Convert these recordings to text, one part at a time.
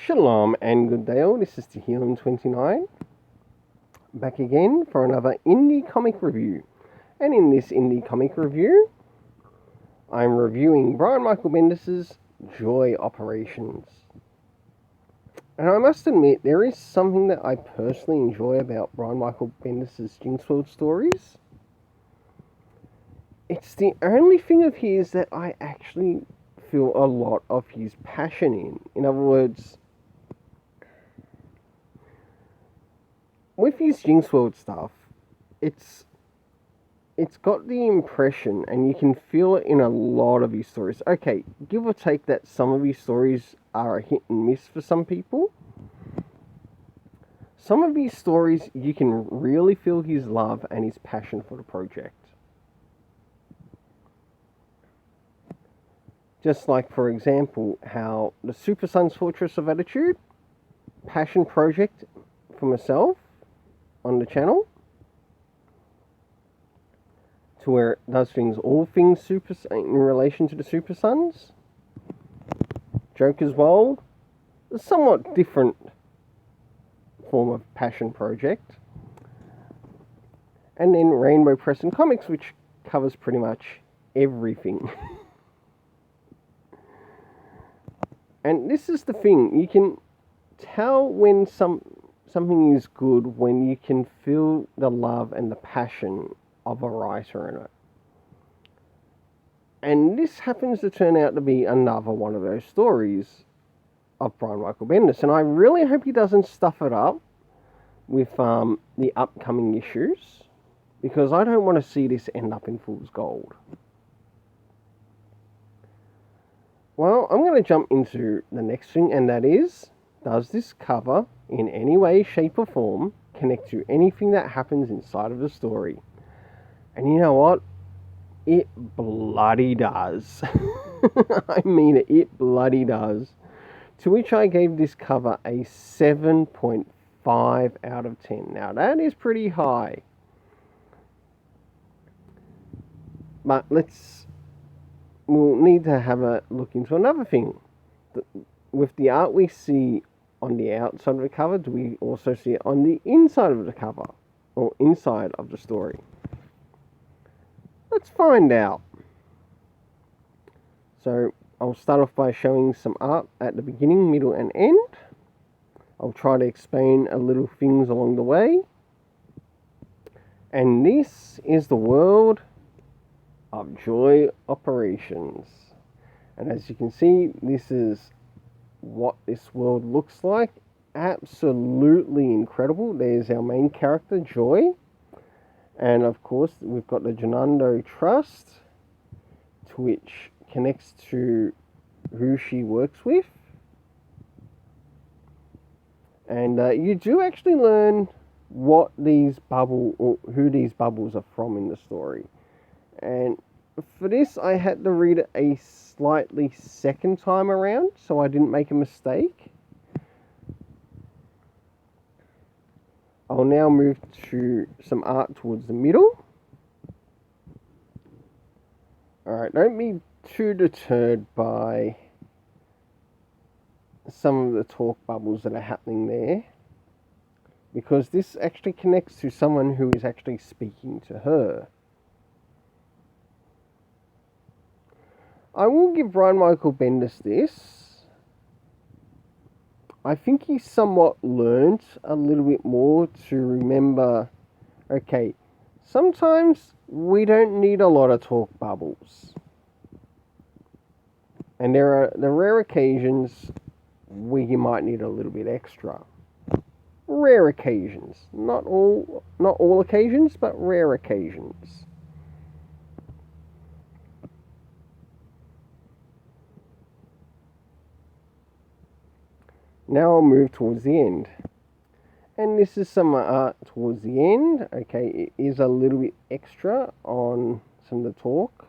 Shalom and good day all, this is Tehillim29, back again for another indie comic review. And in this indie comic review, I'm reviewing Brian Michael Bendis' Joy Operations. And I must admit, there is something that I personally enjoy about Brian Michael Bendis' Jinx World stories. It's the only thing of his that I actually feel a lot of his passion in. In other words, with his Jinx World stuff, it's got the impression, and you can feel it in a lot of his stories. Okay, give or take that some of his stories are a hit and miss for some people. Some of his stories, you can really feel his love and his passion for the project. Just like, for example, how the Super Sons Fortress of Attitude passion project for myself on the channel, to where it does all things super in relation to the Super Sons. Joker's World, a somewhat different form of passion project. And then Rainbow Press and Comics, which covers pretty much everything. And this is the thing, you can tell when something is good when you can feel the love and the passion of a writer in it. And this happens to turn out to be another one of those stories of Brian Michael Bendis. And I really hope he doesn't stuff it up with the upcoming issues, because I don't want to see this end up in Fool's Gold. Well, I'm going to jump into the next thing, and that is, does this cover in any way, shape or form connect to anything that happens inside of the story? And you know what? It bloody does. I mean it, it bloody does. To which I gave this cover a 7.5 out of 10. Now that is pretty high. But we'll need to have a look into another thing. With the art we see on the outside of the cover, do we also see it on the inside of the cover? Or inside of the story? Let's find out. So I'll start off by showing some art at the beginning, middle and end. I'll try to explain a little things along the way. And this is the world of Joy Operations. And as you can see, this is what this world looks like. Absolutely incredible. There's our main character, Joy. And of course, we've got the Jonando Trust, to which connects to who she works with. And you do actually learn what these or who these bubbles are from in the story. And for this, I had to read it a slightly second time around, so I didn't make a mistake. I'll now move to some art towards the middle. Alright, don't be too deterred by some of the talk bubbles that are happening there, because this actually connects to someone who is actually speaking to her. I will give Brian Michael Bendis this. I think he somewhat learnt a little bit more to remember, okay, sometimes we don't need a lot of talk bubbles. And there are the rare occasions where you might need a little bit extra. Rare occasions. Not all occasions, but rare occasions. Now I'll move towards the end. And this is some art towards the end. Okay, it is a little bit extra on some of the talk.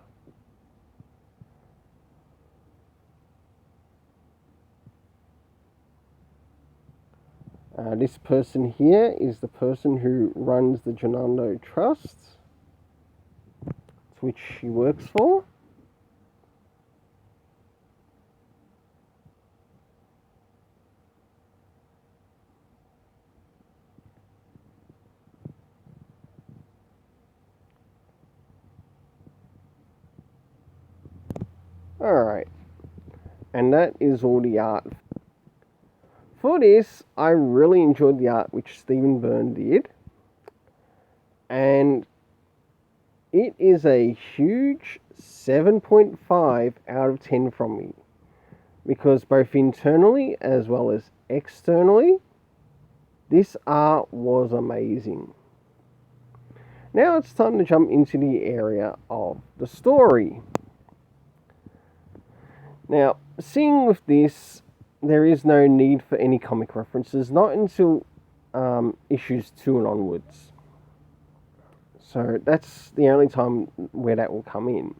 This person here is the person who runs the Jonando Trust, which she works for. Alright, and that is all the art. For this, I really enjoyed the art which Stephen Byrne did, and it is a huge 7.5 out of 10 from me, because both internally as well as externally, this art was amazing. Now it's time to jump into the area of the story. Now, seeing with this, there is no need for any comic references, not until issues 2 and onwards. So that's the only time where that will come in.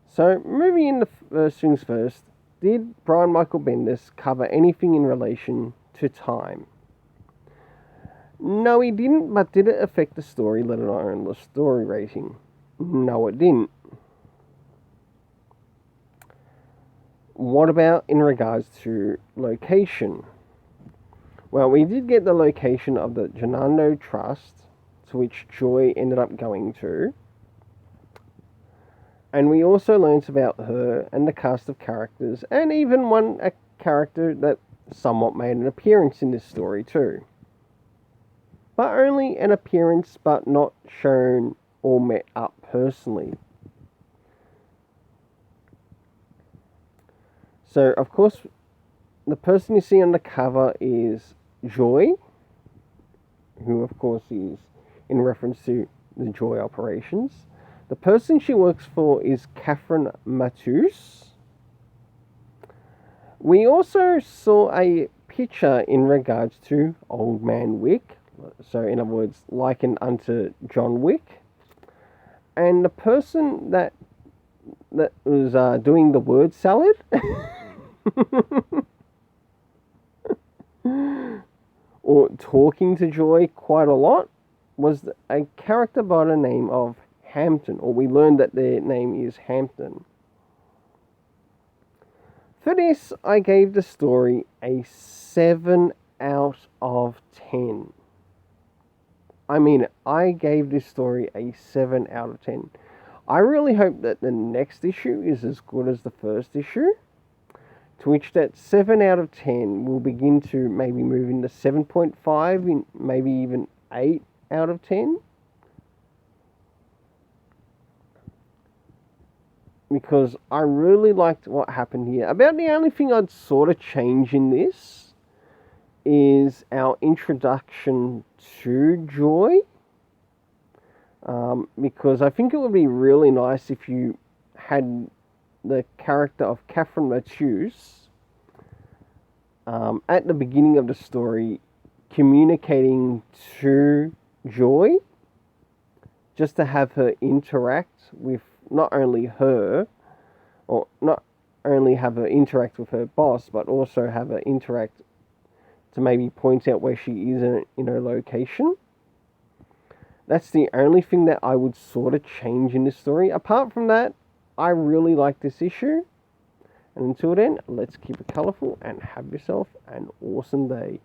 So moving into first things first, did Brian Michael Bendis cover anything in relation to time? No, he didn't, but did it affect the story, let alone the story rating? No, it didn't. What about in regards to location? Well, we did get the location of the Genando Trust, to which Joy ended up going to. And we also learnt about her and the cast of characters, and even a character that somewhat made an appearance in this story too. But only an appearance, but not shown or met up personally. So, of course, the person you see on the cover is Joy, who, of course, is in reference to the Joy operations. The person she works for is Catherine Matthews. We also saw a picture in regards to Old Man Wick, so in other words, likened unto John Wick. And the person that was doing the word salad or talking to Joy quite a lot was a character by the name of Hampton, or we learned that their name is Hampton. For this, I gave the story a 7 out of 10. I mean, I gave this story a 7 out of 10. I really hope that the next issue is as good as the first issue, to which that 7 out of 10 will begin to maybe move into 7.5, maybe even 8 out of 10. Because I really liked what happened here. About the only thing I'd sort of change in this is our introduction to Joy. Because I think it would be really nice if you had the character of Catherine Matthews at the beginning of the story communicating to Joy, just to have her interact with not only her, or not only have her interact with her boss, but also have her interact to maybe point out where she is in her location. That's the only thing that I would sort of change in this story. Apart from that, I really like this issue. And until then, let's keep it colourful and have yourself an awesome day.